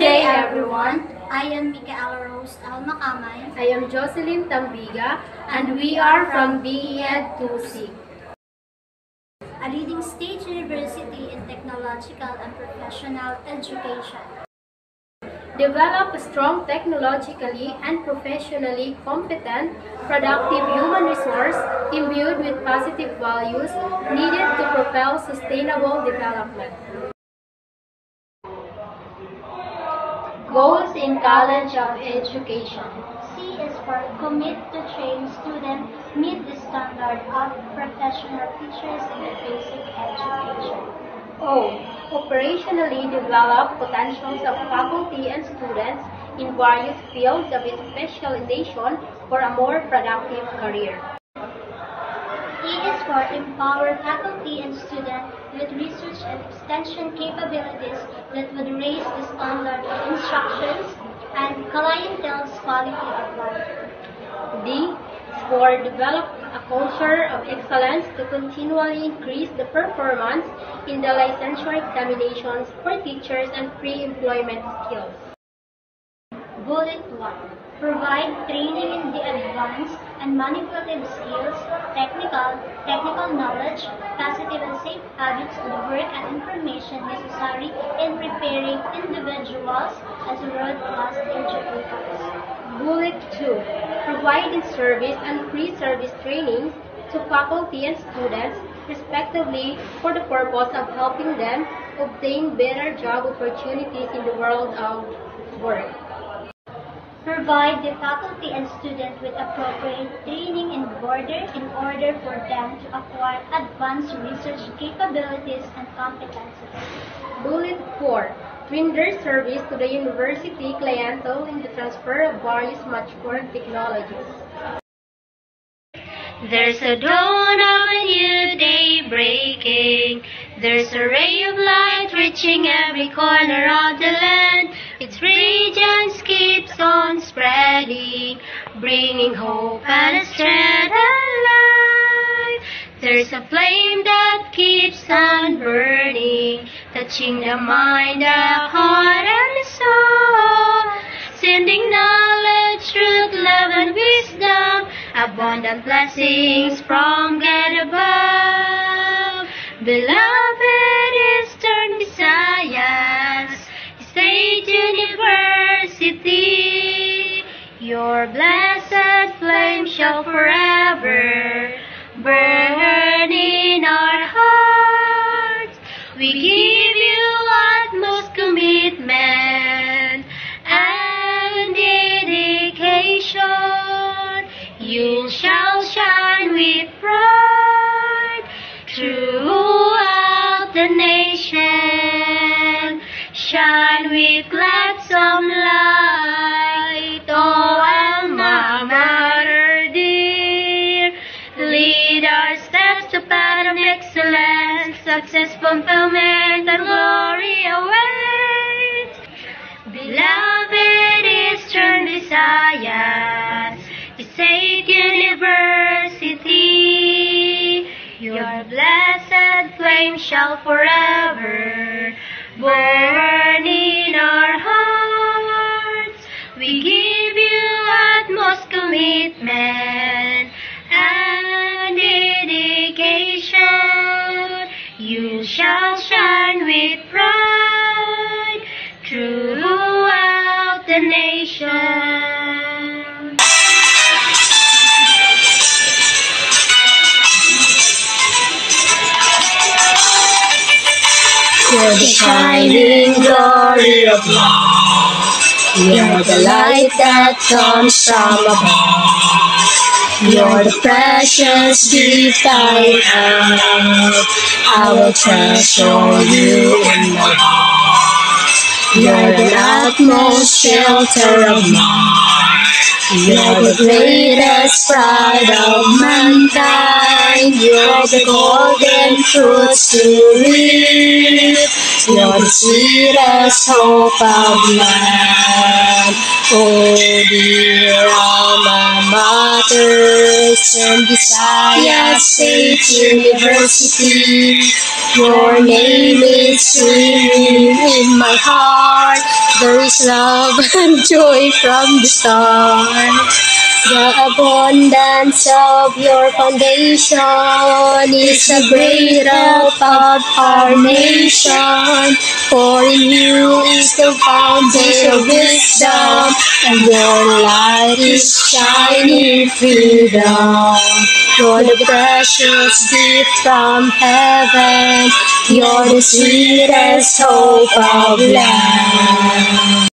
day, everyone. I am Micaela Rose Almacamay. I am Jocelyn Tambiga, and we are from BEd 2C, a leading state university in technological and professional education. Develop a strong technologically and professionally competent, productive human resource imbued with positive values needed to propel sustainable development. Goals in College of Education. C is for commit to train students meet the standard of professional teachers in basic education. O. Operationally develop potentials of faculty and students in various fields of specialization for a more productive career. E is for empower faculty and students with research and extension capabilities that would raise the standard of instructions and clientele's quality of life. D is for develop a culture of excellence to continually increase the performance in the licensure examinations for teachers and pre-employment skills. Bullet 1. Provide training in the advanced and manipulative skills, technical knowledge, positive and safe habits of work and information necessary in preparing individuals as world-class educators. Bullet 2. Provide in-service and pre-service trainings to faculty and students, respectively, for the purpose of helping them obtain better job opportunities in the world of work. Provide the faculty and students with appropriate training in order for them to acquire advanced research capabilities and competencies. Bullet 4. Render service to the university clientele in the transfer of various mature technologies. There's a dawn of a new day breaking. There's a ray of light reaching every corner of the land. Its radiance keeps on spreading, bringing hope and strength alive. There's a flame that keeps on burning, touching the mind, the heart, and the soul, sending knowledge, truth, love, and wisdom, abundant blessings from God above. Beloved Eastern Visayas State University, your blessed flame shall forever burn in our hearts. We give you utmost commitment and dedication. You shall shine with pride throughout the nation. Shine with gladsome light, oh alma mater dear. Lead our steps to path of excellence, success, fulfillment, and glory awaits. Beloved Eastern Visayas State University, your blessed flame shall forever burn in our hearts. We give you utmost commitment and dedication. You shall shine with pride throughout the nation. You're the shining glory of love. You're the light that comes from above. You're the precious gift I have. I will treasure you in my heart. You're the utmost shelter of mine. You're the greatest pride of mankind. You're the golden fruits to reap. You're the sweetest hope of man. Oh, dear alma mater, Eastern Visayas State University. Your name is ringing in my heart. There is love and joy from the start. The abundance of your foundation is a great help of our nation. For in you is the foundation of wisdom, and your light is shining freedom. You're the precious gift from heaven. You're the sweetest hope of life.